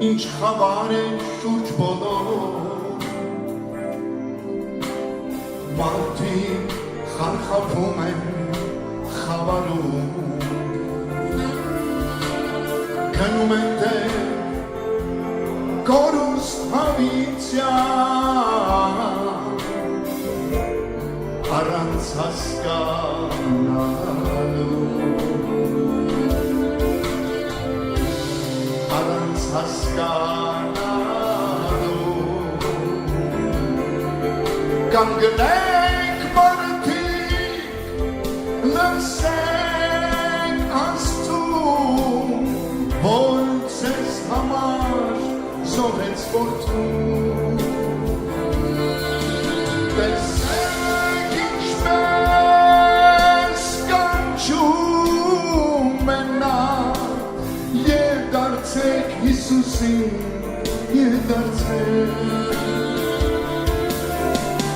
ինչ խավար է շուրջ բոլոր մարդիկ խարխափում են խավարում գնում են դեր կորուստ հավիտյան առանց հասկանալու առանց հասկանալու կանգնենք մարդիկ լսենք Աստծուն որ ձեզ համար զոհեց որդուն տեսեք ինչպես կանչում է նա և դարձեք Հիսուսին և դարձեք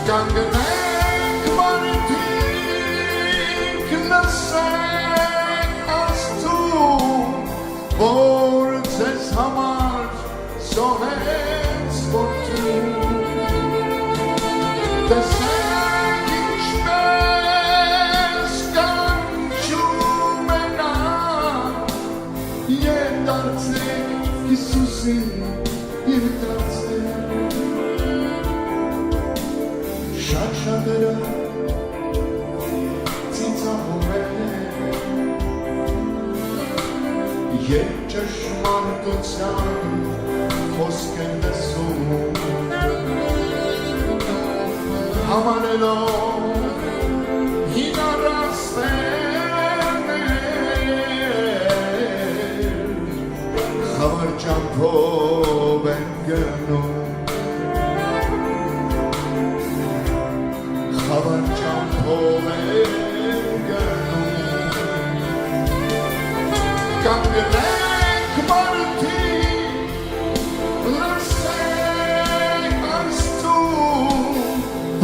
կանգնենք մարդիկ լսեք Աստծուն որ ձեզ համար զոհեց որդուն տեսեք ինչպես կանչում է նա և դարձեք Հիսուսին և դարձեք շատ շատերը ծիծաղում են երբ ճշմարտության խոսք են լսում համարելով հինարասներ խավար ճամփով են գնում խավար ճամփով են գնում կանգնենք մարդիկ լսենք Աստծուն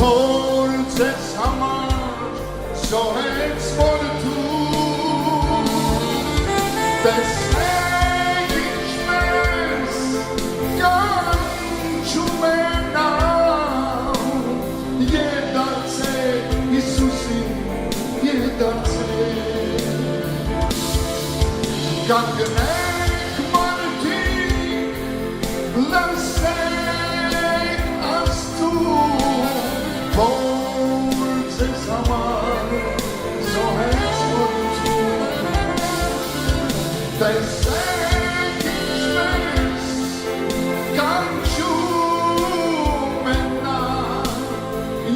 որ ձեզ համար զոհեց որդուն տեսեք ինչպես կանչում է նա և դարձեք Հիսուսին և դարձեք կանգնենք մարդիկ լսենք Աստծուն որ ձեզ համար զոհեց որդուն տեսեք ինչպես կանչում է նա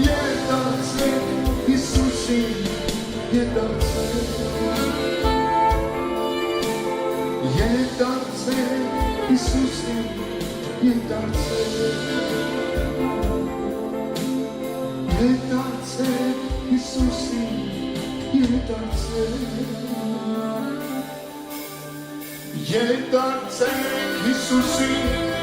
և դարձեք Հիսուսին և դարձեք և դարձեք Հիսուսին և դարձեք և դարձեք Հիսուսին և դարձեք և դարձեք Հիսուսին